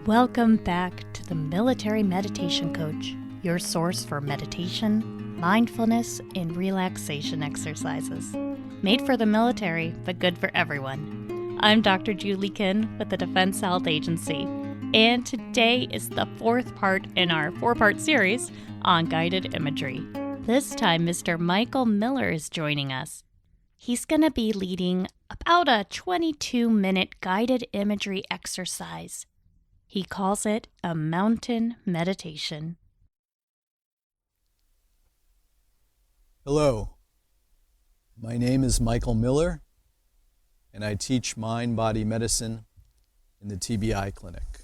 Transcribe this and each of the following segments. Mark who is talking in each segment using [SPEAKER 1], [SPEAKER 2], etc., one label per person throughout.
[SPEAKER 1] Welcome back to the Military Meditation Coach, your source for meditation, mindfulness, and relaxation exercises. Made for the military, but good for everyone. I'm Dr. Julie Kinn with the Defense Health Agency, and today is the fourth part in our four-part series on guided imagery. This time, Mr. Michael Miller is joining us. He's going to be leading about a 22-minute guided imagery exercise. He calls it a mountain meditation.
[SPEAKER 2] Hello, my name is Michael Miller, and I teach mind-body medicine in the TBI clinic.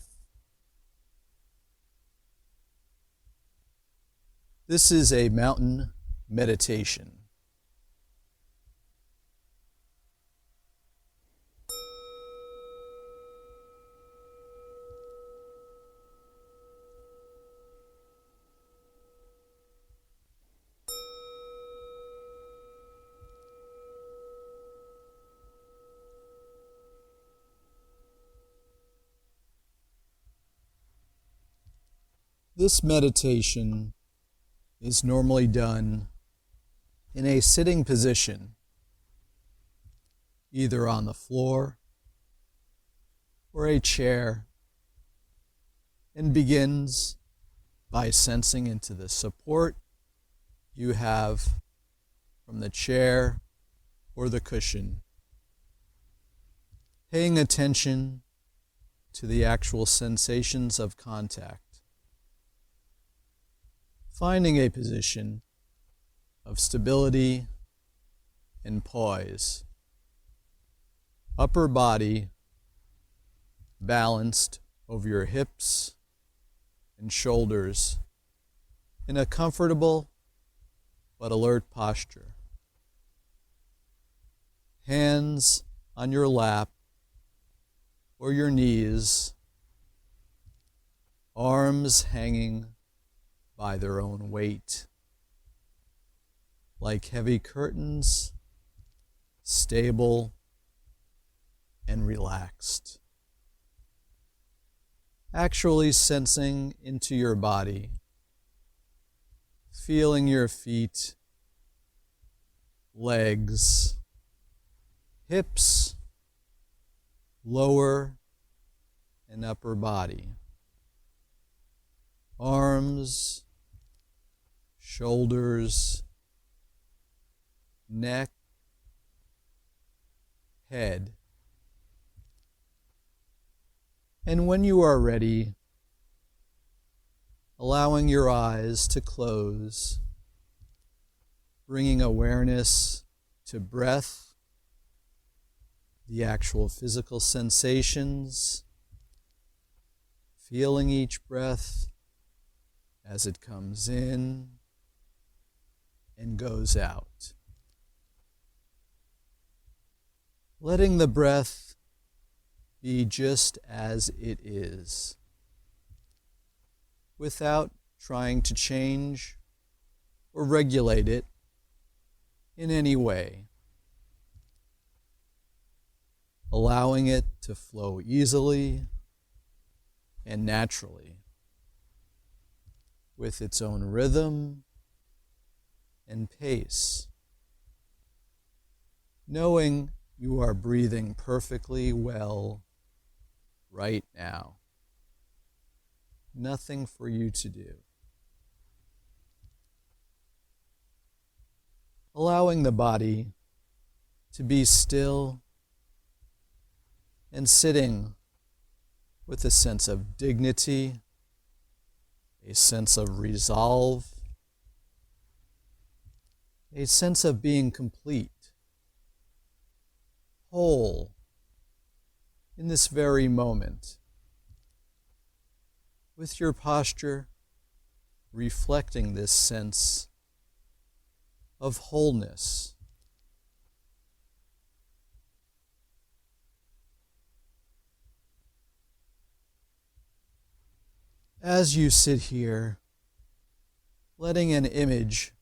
[SPEAKER 2] This is a mountain meditation. This meditation is normally done in a sitting position, either on the floor or a chair, and begins by sensing into the support you have from the chair or the cushion, paying attention to the actual sensations of contact. Finding a position of stability and poise. Upper body balanced over your hips and shoulders in a comfortable but alert posture. Hands on your lap or your knees, arms hanging by their own weight, like heavy curtains, stable and relaxed. Actually sensing into your body, feeling your feet, legs, hips, lower and upper body, arms, shoulders, neck, head. And when you are ready, allowing your eyes to close, bringing awareness to breath, the actual physical sensations, feeling each breath as it comes in and goes out. Letting the breath be just as it is, without trying to change or regulate it in any way. Allowing it to flow easily and naturally, with its own rhythm and pace, knowing you are breathing perfectly well right now. Nothing for you to do. Allowing the body to be still and sitting with a sense of dignity, a sense of resolve, a sense of being complete, whole, in this very moment, with your posture reflecting this sense of wholeness. As you sit here, letting an image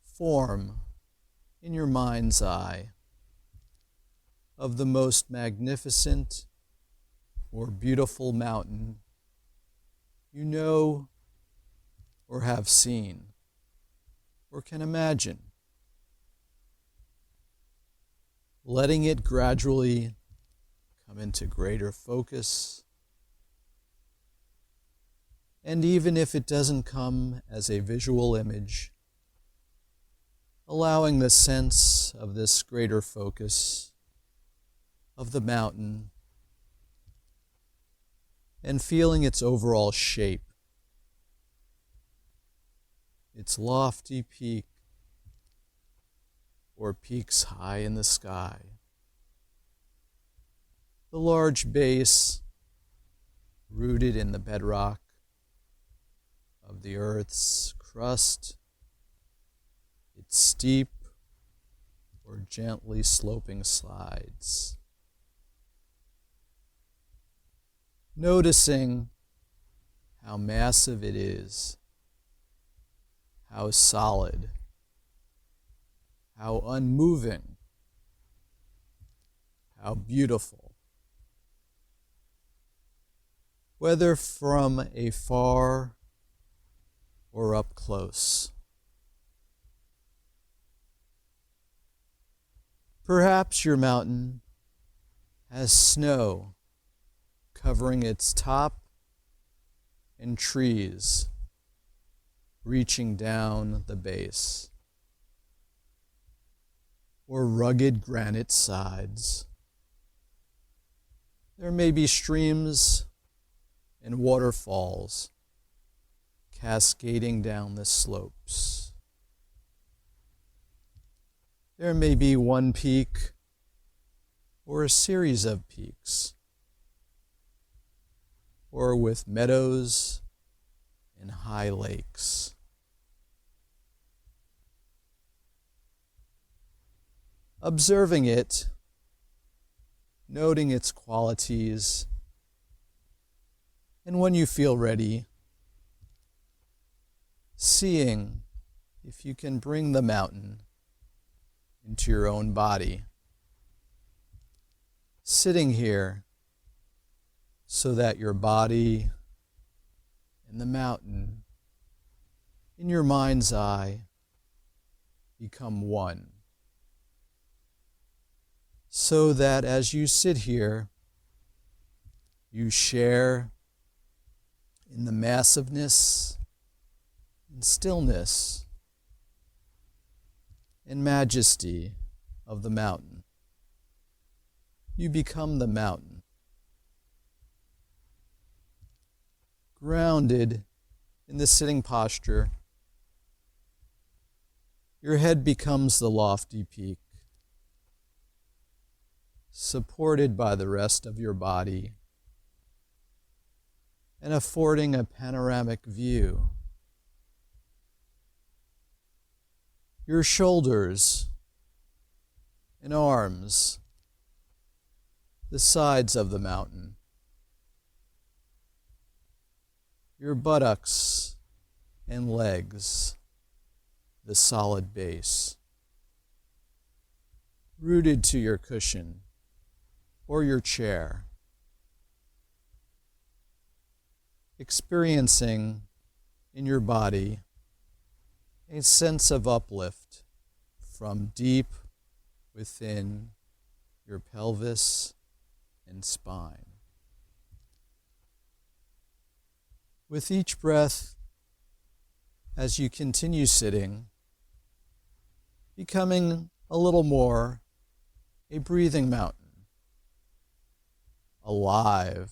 [SPEAKER 2] form in your mind's eye of the most magnificent or beautiful mountain you know or have seen or can imagine, letting it gradually come into greater focus. And even if it doesn't come as a visual image, allowing the sense of this greater focus of the mountain and feeling its overall shape, its lofty peak or peaks high in the sky, the large base rooted in the bedrock of the earth's crust, its steep or gently sloping sides. Noticing how massive it is, how solid, how unmoving, how beautiful. Whether from afar or up close. Perhaps your mountain has snow covering its top and trees reaching down the base, or rugged granite sides. There may be streams and waterfalls cascading down the slopes. There may be one peak or a series of peaks, or with meadows and high lakes. Observing it, noting its qualities, and when you feel ready, seeing if you can bring the mountain into your own body, sitting here so that your body and the mountain in your mind's eye become one. So that as you sit here, you share in the massiveness and stillness and majesty of the mountain. You become the mountain, grounded in the sitting posture. Your head becomes the lofty peak, supported by the rest of your body and affording a panoramic view. Your shoulders and arms, the sides of the mountain. Your buttocks and legs, the solid base. Rooted to your cushion or your chair. Experiencing in your body a sense of uplift from deep within your pelvis and spine. With each breath, as you continue sitting, becoming a little more a breathing mountain, alive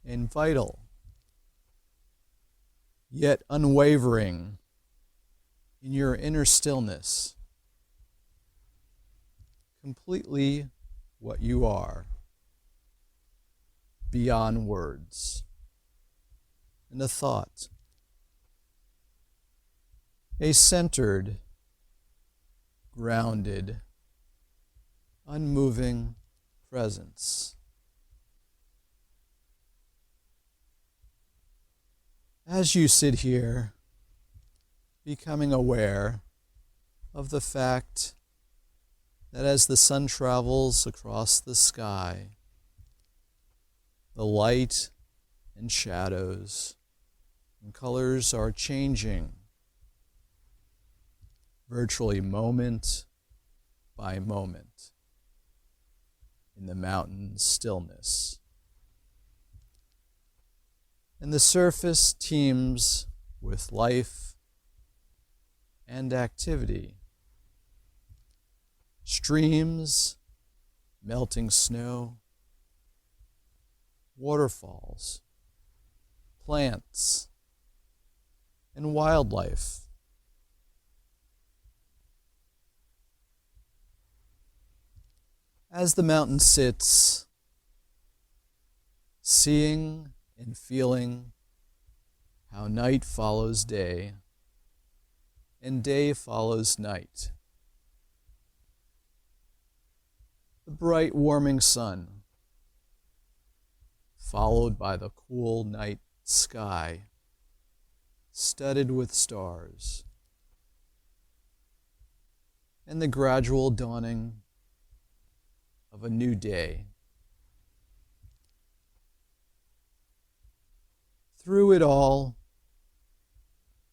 [SPEAKER 2] and vital, yet unwavering in your inner stillness, completely what you are, beyond words and a thought, a centered, grounded, unmoving presence. As you sit here, becoming aware of the fact that as the sun travels across the sky, the light and shadows and colors are changing virtually moment by moment in the mountain's stillness. And the surface teems with life and activity. Streams, melting snow, waterfalls, plants, and wildlife. As the mountain sits, seeing and feeling how night follows day and day follows night. The bright warming sun, followed by the cool night sky, studded with stars, and the gradual dawning of a new day. Through it all,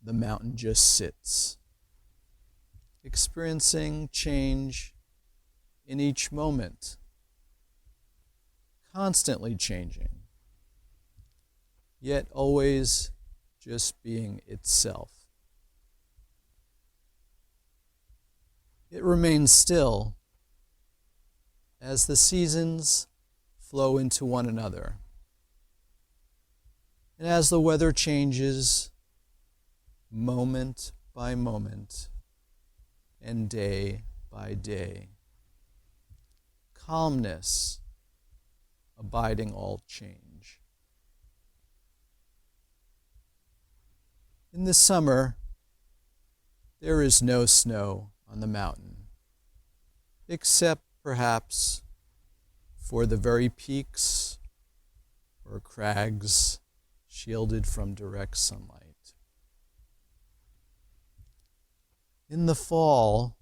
[SPEAKER 2] the mountain just sits, experiencing change in each moment, constantly changing, yet always just being itself. It remains still as the seasons flow into one another, and as the weather changes moment by moment and day by day, calmness abiding all change. In the summer, there is no snow on the mountain, except perhaps for the very peaks or crags shielded from direct sunlight. In the fall,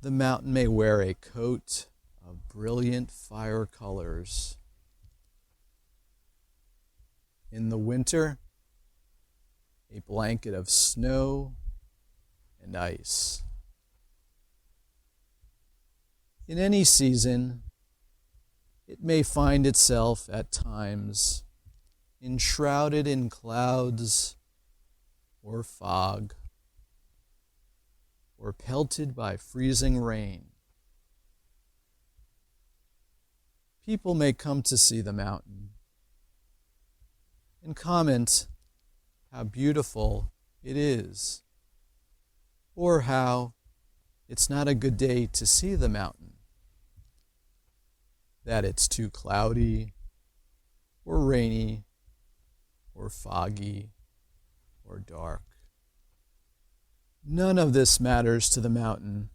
[SPEAKER 2] the mountain may wear a coat of brilliant fire colors. In the winter, a blanket of snow and ice. In any season, it may find itself at times enshrouded in clouds or fog, or pelted by freezing rain. People may come to see the mountain and comment how beautiful it is, or how it's not a good day to see the mountain, that it's too cloudy, or rainy, or foggy, or dark. None of this matters to the mountain,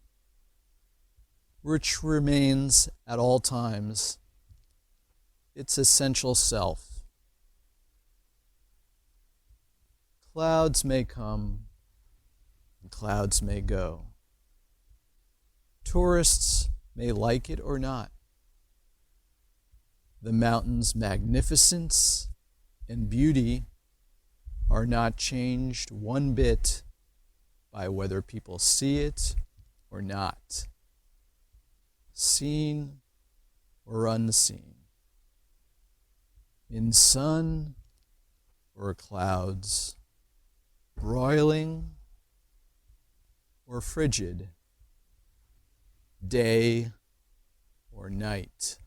[SPEAKER 2] which remains at all times its essential self. Clouds may come, and clouds may go. Tourists may like it or not. The mountain's magnificence and beauty are not changed one bit by whether people see it or not, seen or unseen, in sun or clouds, broiling or frigid, day or night.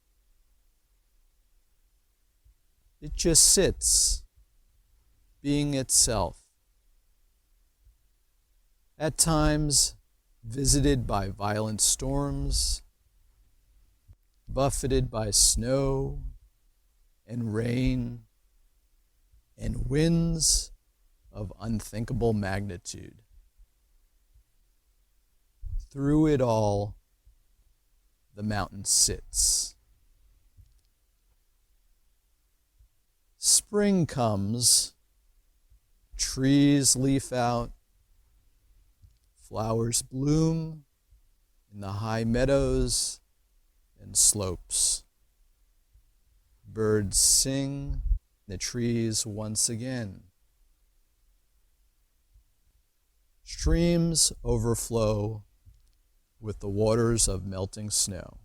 [SPEAKER 2] It just sits, being itself, at times visited by violent storms, buffeted by snow and rain and winds of unthinkable magnitude. Through it all, the mountain sits. Spring comes, trees leaf out, flowers bloom in the high meadows and slopes. Birds sing in the trees once again, Streams overflow with the waters of melting snow.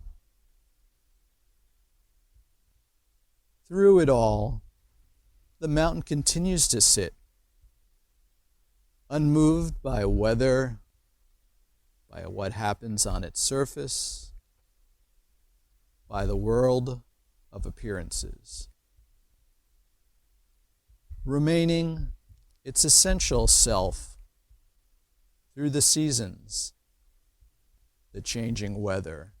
[SPEAKER 2] Through it all, the mountain continues to sit, unmoved by weather, by what happens on its surface, by the world of appearances, remaining its essential self through the seasons, the changing weather,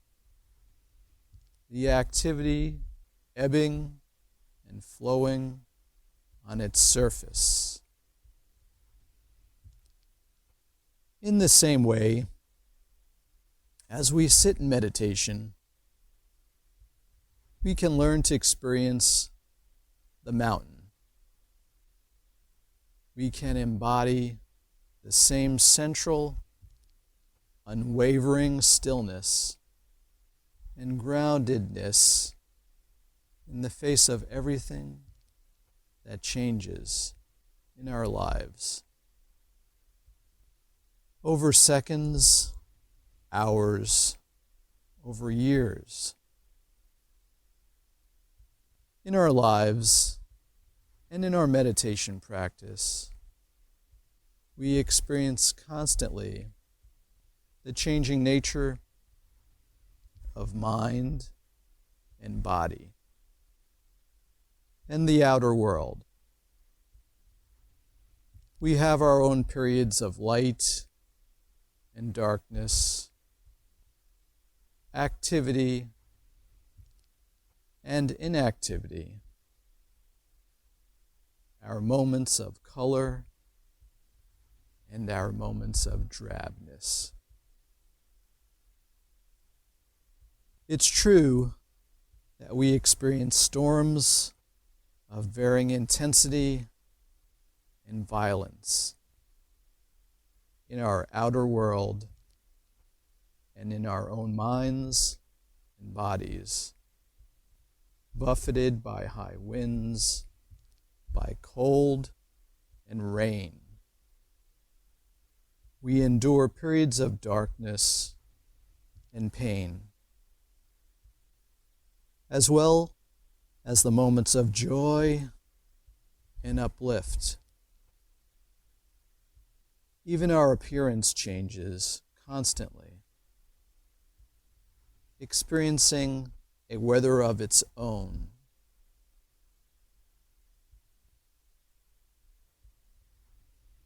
[SPEAKER 2] the activity ebbing and flowing on its surface. In the same way, as we sit in meditation, we can learn to experience the mountain. We can embody the same central, unwavering stillness and groundedness in the face of everything that changes in our lives. Over seconds, hours, over years. In our lives and in our meditation practice, we experience constantly the changing nature of mind and body and the outer world. We have our own periods of light and darkness, activity and inactivity, our moments of color and our moments of drabness. It's true that we experience storms of varying intensity and violence in our outer world and in our own minds and bodies, buffeted by high winds, by cold and rain. We endure periods of darkness and pain, as well as the moments of joy and uplift. Even our appearance changes constantly, experiencing a weather of its own.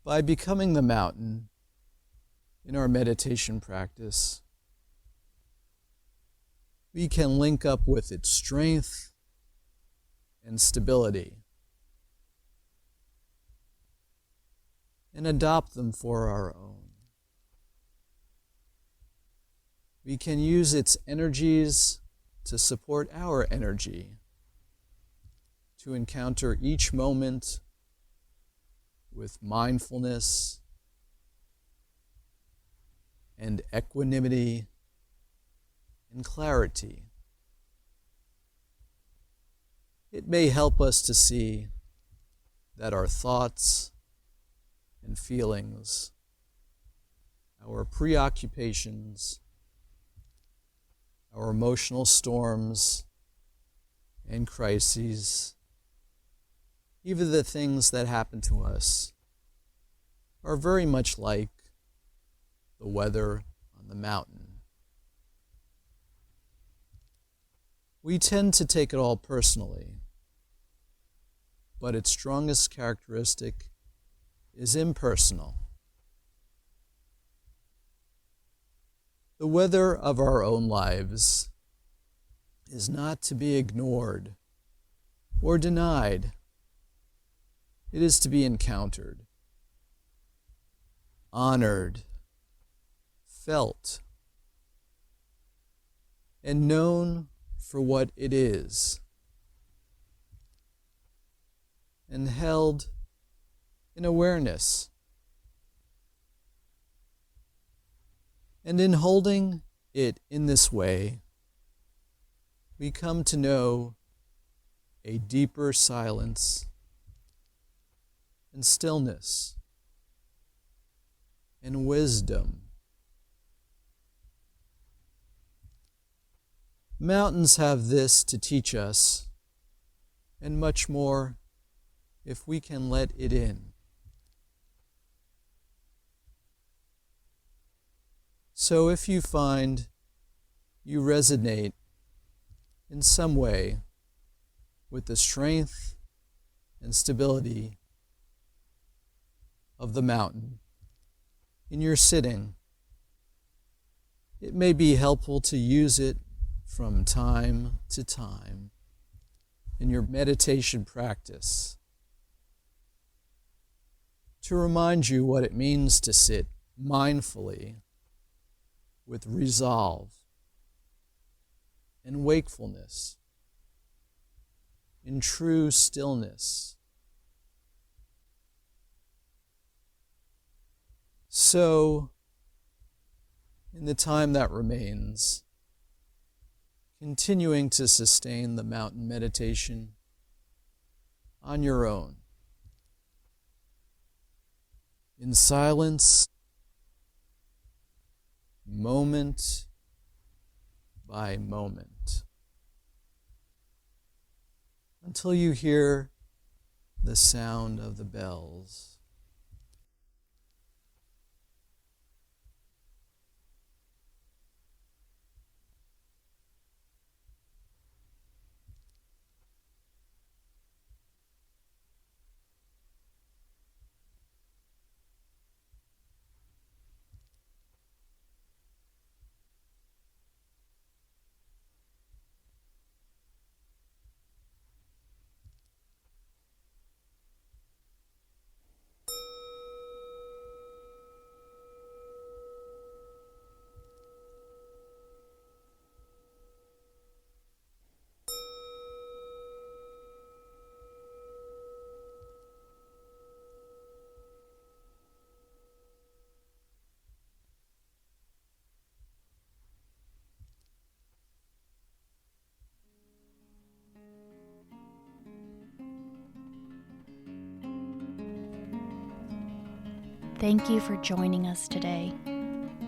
[SPEAKER 2] By becoming the mountain in our meditation practice, we can link up with its strength and stability and adopt them for our own. We can use its energies to support our energy, to encounter each moment with mindfulness and equanimity and clarity. It may help us to see that our thoughts and feelings, our preoccupations, our emotional storms and crises, even the things that happen to us, are very much like the weather on the mountain. We tend to take it all personally, but its strongest characteristic is impersonal. The weather of our own lives is not to be ignored or denied. It is to be encountered, honored, felt, and known for what it is, and held in awareness. And in holding it in this way, we come to know a deeper silence and stillness, and wisdom. Mountains have this to teach us, and much more if we can let it in. So if you find you resonate in some way with the strength and stability of the mountain in your sitting, it may be helpful to use it from time to time in your meditation practice to remind you what it means to sit mindfully with resolve and wakefulness in true stillness. So, in the time that remains, continuing to sustain the mountain meditation on your own, in silence, moment by moment, until you hear the sound of the bells.
[SPEAKER 1] Thank you for joining us today.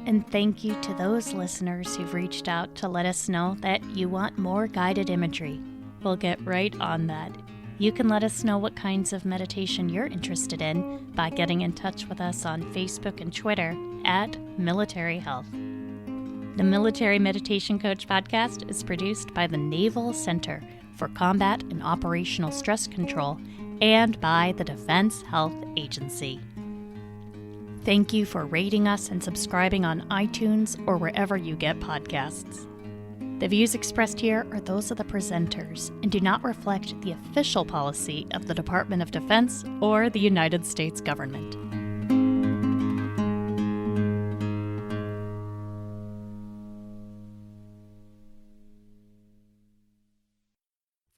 [SPEAKER 1] And thank you to those listeners who've reached out to let us know that you want more guided imagery. We'll get right on that. You can let us know what kinds of meditation you're interested in by getting in touch with us on Facebook and Twitter at Military Health. The Military Meditation Coach podcast is produced by the Naval Center for Combat and Operational Stress Control and by the Defense Health Agency. Thank you for rating us and subscribing on iTunes or wherever you get podcasts. The views expressed here are those of the presenters and do not reflect the official policy of the Department of Defense or the United States government.